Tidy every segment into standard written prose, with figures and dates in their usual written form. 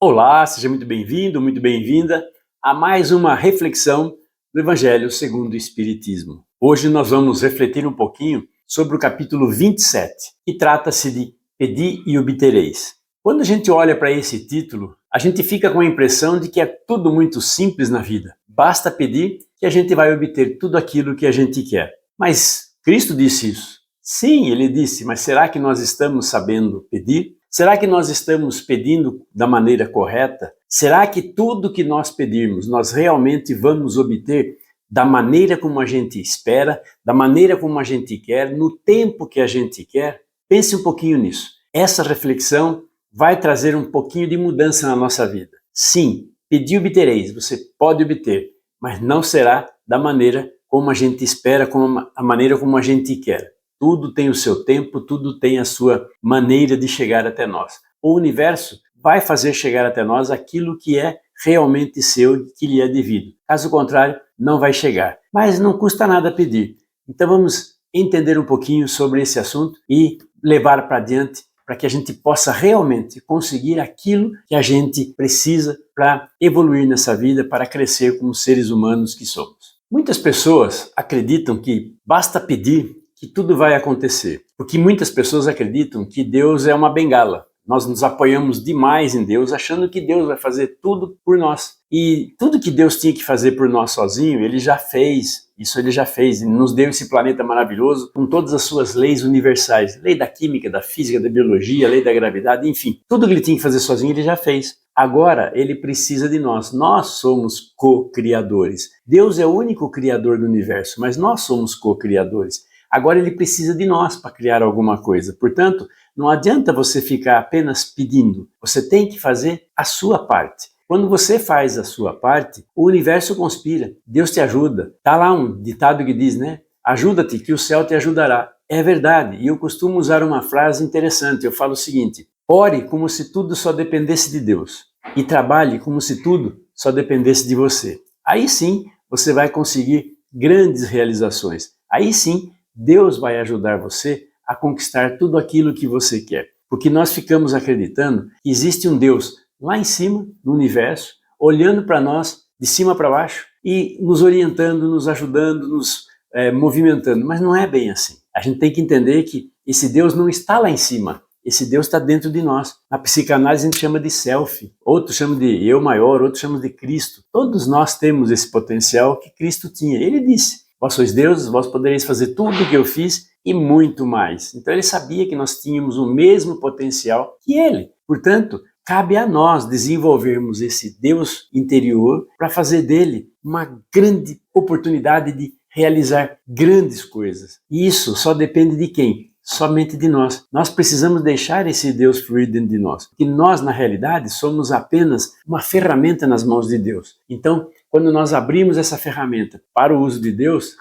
Olá, seja muito bem-vindo, muito bem-vinda a mais uma reflexão do Evangelho segundo o Espiritismo. Hoje nós vamos refletir um pouquinho sobre o capítulo 27, que trata-se de Pedi e obtereis. Quando a gente olha para esse título, a gente fica com a impressão de que é tudo muito simples na vida. Basta pedir que a gente vai obter tudo aquilo que a gente quer. Mas Cristo disse isso. Sim, ele disse, mas será que nós estamos sabendo pedir? Será que nós estamos pedindo da maneira correta? Será que tudo que nós pedirmos, nós realmente vamos obter da maneira como a gente espera, da maneira como a gente quer, no tempo que a gente quer? Pense um pouquinho nisso. Essa reflexão vai trazer um pouquinho de mudança na nossa vida. Sim, pedir obtereis, você pode obter, mas não será da maneira como a gente espera, como a maneira como a gente quer. Tudo tem o seu tempo, tudo tem a sua maneira de chegar até nós. O universo vai fazer chegar até nós aquilo que é realmente seu, que lhe é devido. Caso contrário, não vai chegar. Mas não custa nada pedir. Então vamos entender um pouquinho sobre esse assunto e levar para adiante para que a gente possa realmente conseguir aquilo que a gente precisa para evoluir nessa vida, para crescer como seres humanos que somos. Muitas pessoas acreditam que basta pedir que tudo vai acontecer. Porque muitas pessoas acreditam que Deus é uma bengala. Nós nos apoiamos demais em Deus, achando que Deus vai fazer tudo por nós. E tudo que Deus tinha que fazer por nós sozinho, Ele já fez. Isso Ele já fez. Ele nos deu esse planeta maravilhoso com todas as suas leis universais. Lei da química, da física, da biologia, lei da gravidade, enfim. Tudo que Ele tinha que fazer sozinho, Ele já fez. Agora, Ele precisa de nós. Nós somos co-criadores. Deus é o único criador do universo, mas nós somos co-criadores. Agora ele precisa de nós para criar alguma coisa. Portanto, não adianta você ficar apenas pedindo. Você tem que fazer a sua parte. Quando você faz a sua parte, o universo conspira. Deus te ajuda. Tá lá um ditado que diz, né? Ajuda-te que o céu te ajudará. É verdade. E eu costumo usar uma frase interessante. Eu falo o seguinte: ore como se tudo só dependesse de Deus. E trabalhe como se tudo só dependesse de você. Aí sim, você vai conseguir grandes realizações. Aí sim, Deus vai ajudar você a conquistar tudo aquilo que você quer. Porque nós ficamos acreditando que existe um Deus lá em cima, no universo, olhando para nós de cima para baixo e nos orientando, nos ajudando, nos movimentando. Mas não é bem assim. A gente tem que entender que esse Deus não está lá em cima. Esse Deus está dentro de nós. Na psicanálise a gente chama de self, outros chamam de eu maior, outros chamam de Cristo. Todos nós temos esse potencial que Cristo tinha. Ele disse: vós sois deuses, vós podereis fazer tudo o que eu fiz e muito mais. Então ele sabia que nós tínhamos o mesmo potencial que ele. Portanto, cabe a nós desenvolvermos esse Deus interior para fazer dele uma grande oportunidade de realizar grandes coisas. E isso só depende de quem? Somente de nós. Nós precisamos deixar esse Deus fluir dentro de nós. Porque nós, na realidade, somos apenas uma ferramenta nas mãos de Deus. Então, quando nós abrimos essa ferramenta para o uso de Deus,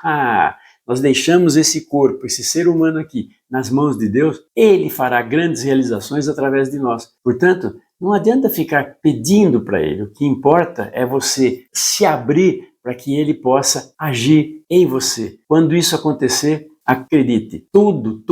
nós deixamos esse corpo, esse ser humano aqui, nas mãos de Deus, Ele fará grandes realizações através de nós. Portanto, não adianta ficar pedindo para Ele. O que importa é você se abrir para que Ele possa agir em você. Quando isso acontecer, acredite, tudo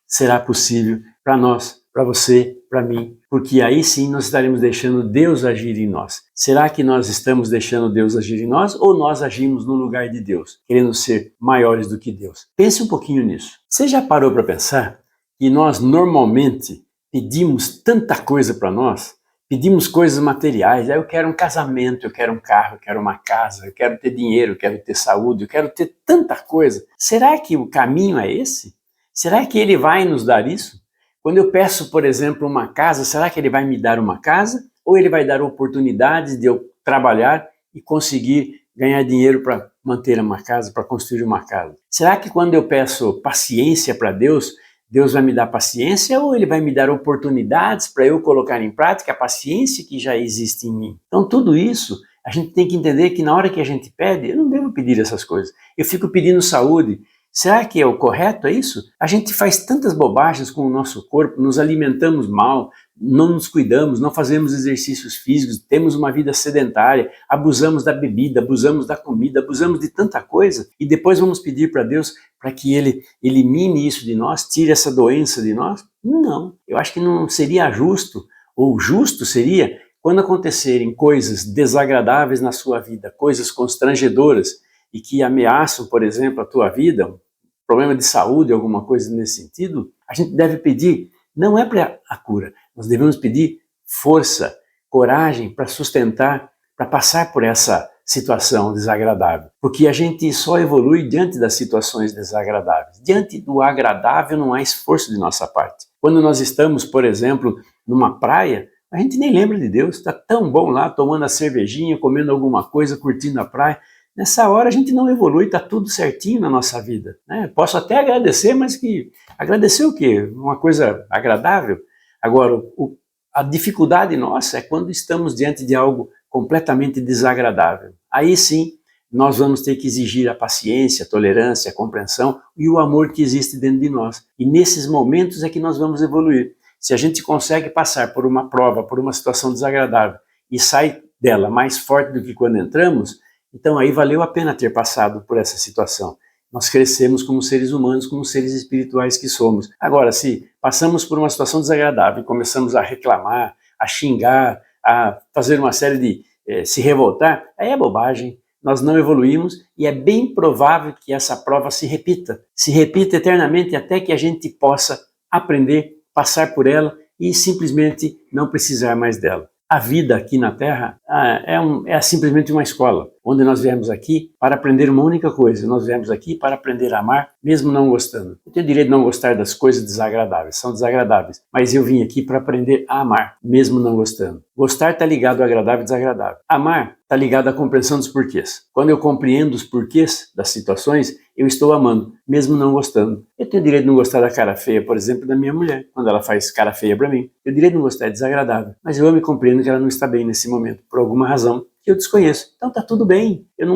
será possível para nós, para você, para mim, porque aí sim nós estaremos deixando Deus agir em nós. Será que nós estamos deixando Deus agir em nós ou nós agimos no lugar de Deus, querendo ser maiores do que Deus? Pense um pouquinho nisso. Você já parou para pensar que nós normalmente pedimos tanta coisa para nós? Pedimos coisas materiais. Eu quero um casamento, eu quero um carro, eu quero uma casa, eu quero ter dinheiro, eu quero ter saúde, eu quero ter tanta coisa. Será que o caminho é esse? Será que Ele vai nos dar isso? Quando eu peço, por exemplo, uma casa, será que Ele vai me dar uma casa? Ou Ele vai dar oportunidades de eu trabalhar e conseguir ganhar dinheiro para manter uma casa, para construir uma casa? Será que quando eu peço paciência para Deus, Deus vai me dar paciência ou Ele vai me dar oportunidades para eu colocar em prática a paciência que já existe em mim? Então tudo isso a gente tem que entender que na hora que a gente pede, eu não devo pedir essas coisas. Eu fico pedindo saúde. Será que é o correto, é isso? A gente faz tantas bobagens com o nosso corpo, nos alimentamos mal, não nos cuidamos, não fazemos exercícios físicos, temos uma vida sedentária, abusamos da bebida, abusamos da comida, abusamos de tanta coisa e depois vamos pedir para Deus para que Ele elimine isso de nós, tire essa doença de nós? Não, eu acho que não seria justo Ou justo seria quando acontecerem coisas desagradáveis na sua vida, coisas constrangedoras e que ameaçam, por exemplo, a tua vida, um problema de saúde, alguma coisa nesse sentido, a gente deve pedir, não é para a cura, nós devemos pedir força, coragem para sustentar, para passar por essa situação desagradável. Porque a gente só evolui diante das situações desagradáveis. Diante do agradável não há esforço de nossa parte. Quando nós estamos, por exemplo, numa praia, a gente nem lembra de Deus, está tão bom lá, tomando a cervejinha, comendo alguma coisa, curtindo a praia. Nessa hora a gente não evolui, está tudo certinho na nossa vida, né? Posso até agradecer, mas agradecer o quê? Uma coisa agradável? Agora, a dificuldade nossa é quando estamos diante de algo completamente desagradável. Aí sim, nós vamos ter que exigir a paciência, a tolerância, a compreensão e o amor que existe dentro de nós. E nesses momentos é que nós vamos evoluir. Se a gente consegue passar por uma prova, por uma situação desagradável e sai dela mais forte do que quando entramos, então aí valeu a pena ter passado por essa situação. Nós crescemos como seres humanos, como seres espirituais que somos. Agora, se passamos por uma situação desagradável e começamos a reclamar, a xingar, a fazer uma série de se revoltar, aí é bobagem. Nós não evoluímos e é bem provável que essa prova se repita eternamente até que a gente possa aprender, passar por ela e simplesmente não precisar mais dela. A vida aqui na Terra é simplesmente uma escola, onde nós viemos aqui para aprender uma única coisa. Nós viemos aqui para aprender a amar, mesmo não gostando. Eu tenho direito de não gostar das coisas desagradáveis, são desagradáveis, mas eu vim aqui para aprender a amar, mesmo não gostando. Gostar está ligado ao agradável e desagradável. Amar está ligado à compreensão dos porquês. Quando eu compreendo os porquês das situações, eu estou amando, mesmo não gostando. Eu tenho direito de não gostar da cara feia, por exemplo, da minha mulher, quando ela faz cara feia para mim. Eu tenho direito de não gostar, é desagradável. Mas eu amo e compreendo que ela não está bem nesse momento, por alguma razão que eu desconheço. Então tá tudo bem. Eu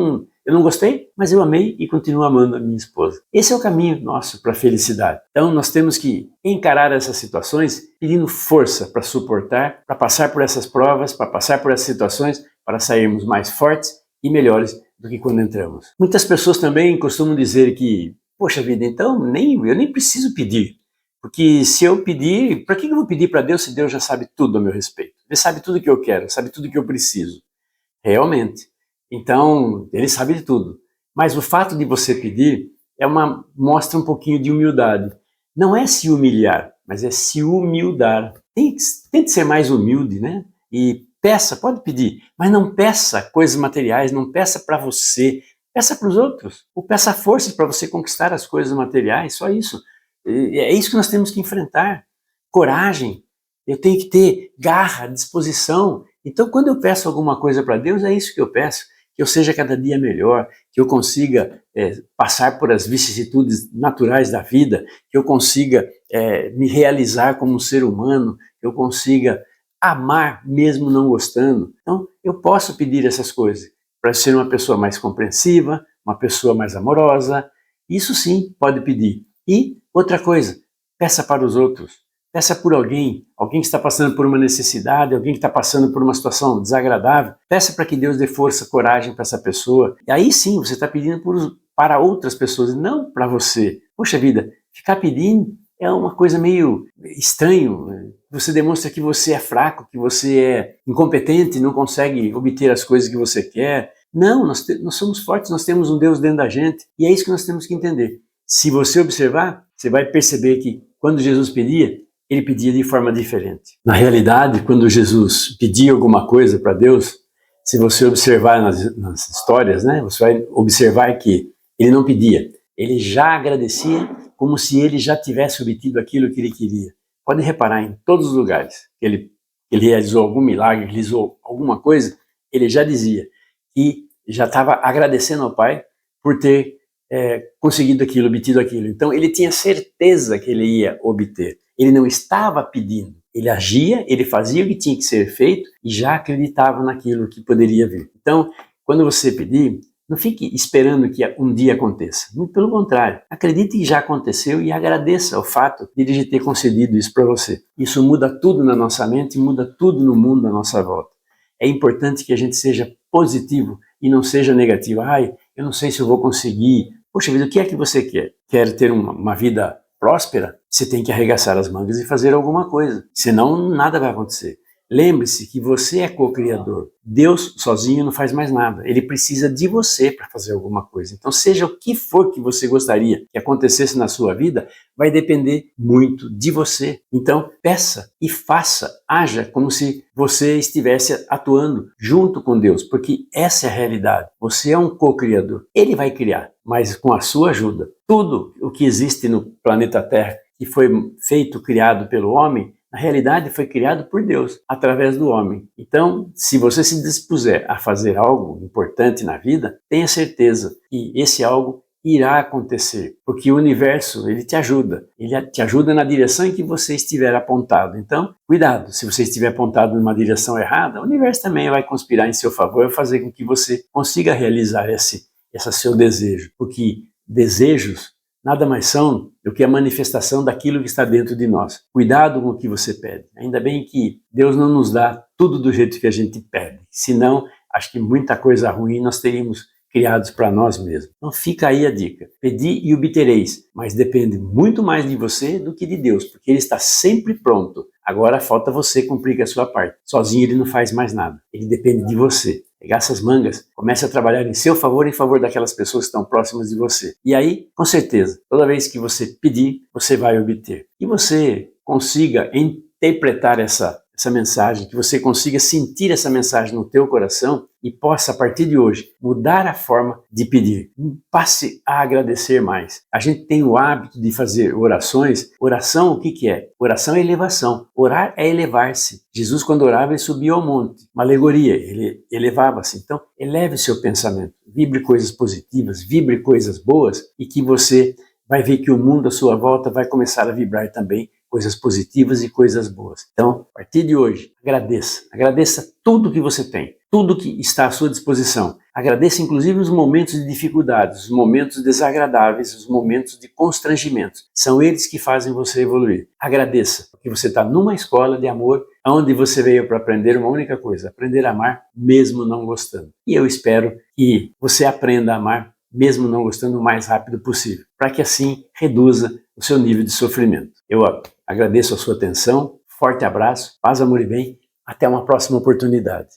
não gostei, mas eu amei e continuo amando a minha esposa. Esse é o caminho nosso para a felicidade. Então nós temos que encarar essas situações pedindo força para suportar, para passar por essas provas, para passar por essas situações, para sairmos mais fortes e melhores do que quando entramos. Muitas pessoas também costumam dizer que, poxa vida, então eu nem preciso pedir. Porque se eu pedir, para que eu vou pedir para Deus se Deus já sabe tudo a meu respeito? Ele sabe tudo que eu quero, sabe tudo que eu preciso. Realmente. Então, ele sabe de tudo. Mas o fato de você pedir mostra um pouquinho de humildade. Não é se humilhar, mas é se humildar. Tente ser mais humilde, né? E peça, pode pedir, mas não peça coisas materiais, não peça para você, peça para os outros. Ou peça forças para você conquistar as coisas materiais, só isso. É isso que nós temos que enfrentar. Coragem. Eu tenho que ter garra, disposição. Então, quando eu peço alguma coisa para Deus, é isso que eu peço, que eu seja cada dia melhor, que eu consiga passar por as vicissitudes naturais da vida, que eu consiga me realizar como um ser humano, que eu consiga amar mesmo não gostando. Então, eu posso pedir essas coisas para ser uma pessoa mais compreensiva, uma pessoa mais amorosa. Isso sim, pode pedir. E outra coisa, peça para os outros. Peça por alguém que está passando por uma necessidade, alguém que está passando por uma situação desagradável. Peça para que Deus dê força, coragem para essa pessoa. E aí sim, você está pedindo para outras pessoas, não para você. Poxa vida, ficar pedindo é uma coisa meio estranho. Você demonstra que você é fraco, que você é incompetente, não consegue obter as coisas que você quer. Não, nós somos fortes, nós temos um Deus dentro da gente. E é isso que nós temos que entender. Se você observar, você vai perceber que quando Jesus pedia, ele pedia de forma diferente. Na realidade, quando Jesus pedia alguma coisa para Deus, se você observar nas histórias, né, você vai observar que ele não pedia, ele já agradecia como se ele já tivesse obtido aquilo que ele queria. Pode reparar em todos os lugares que ele realizou algum milagre, realizou alguma coisa, ele já dizia que já estava agradecendo ao Pai por ter conseguido aquilo, obtido aquilo. Então ele tinha certeza que ele ia obter. Ele não estava pedindo, ele agia, ele fazia o que tinha que ser feito e já acreditava naquilo que poderia vir. Então, quando você pedir, não fique esperando que um dia aconteça. Muito pelo contrário, acredite que já aconteceu e agradeça o fato de ele ter concedido isso para você. Isso muda tudo na nossa mente, muda tudo no mundo à nossa volta. É importante que a gente seja positivo e não seja negativo. Ai, eu não sei se eu vou conseguir. Poxa vida, o que é que você quer? Quer ter uma vida próspera? Você tem que arregaçar as mangas e fazer alguma coisa. Senão, nada vai acontecer. lembre-se que você é co-criador. Deus sozinho não faz mais nada. Ele precisa de você para fazer alguma coisa. Então, seja o que for que você gostaria que acontecesse na sua vida, vai depender muito de você. Então, peça e faça, haja como se você estivesse atuando junto com Deus, porque essa é a realidade. Você é um co-criador. Ele vai criar, mas com a sua ajuda. Tudo o que existe no planeta Terra, que foi feito, criado pelo homem, na realidade foi criado por Deus, através do homem. Então, se você se dispuser a fazer algo importante na vida, tenha certeza que esse algo irá acontecer, porque o universo, ele te ajuda na direção em que você estiver apontado. Então, cuidado, se você estiver apontado numa direção errada, o universo também vai conspirar em seu favor e fazer com que você consiga realizar esse seu desejo, porque desejos nada mais são do que a manifestação daquilo que está dentro de nós. Cuidado com o que você pede. Ainda bem que Deus não nos dá tudo do jeito que a gente pede. Senão, acho que muita coisa ruim nós teríamos criados para nós mesmos. Então fica aí a dica. Pedi e obtereis, mas depende muito mais de você do que de Deus, porque Ele está sempre pronto. Agora falta você cumprir a sua parte. Sozinho Ele não faz mais nada. Ele depende de você. Pegar essas mangas, comece a trabalhar em seu favor e em favor daquelas pessoas que estão próximas de você. E aí, com certeza, toda vez que você pedir, você vai obter. E você consiga interpretar essa mensagem, que você consiga sentir essa mensagem no teu coração e possa, a partir de hoje, mudar a forma de pedir. Passe a agradecer mais. A gente tem o hábito de fazer orações. Oração, o que é? Oração é elevação. Orar é elevar-se. Jesus, quando orava, ele subia ao monte. Uma alegoria, ele elevava-se. Então, eleve o seu pensamento. Vibre coisas positivas, vibre coisas boas e que você vai ver que o mundo à sua volta vai começar a vibrar também coisas positivas e coisas boas. Então, a partir de hoje, agradeça tudo que você tem, tudo que está à sua disposição. Agradeça inclusive os momentos de dificuldades, os momentos desagradáveis, os momentos de constrangimentos. São eles que fazem você evoluir. Agradeça, porque você está numa escola de amor, onde você veio para aprender uma única coisa, aprender a amar mesmo não gostando. E eu espero que você aprenda a amar mesmo não gostando o mais rápido possível, para que assim reduza o seu nível de sofrimento. Eu agradeço a sua atenção, forte abraço, paz, amor e bem, até uma próxima oportunidade.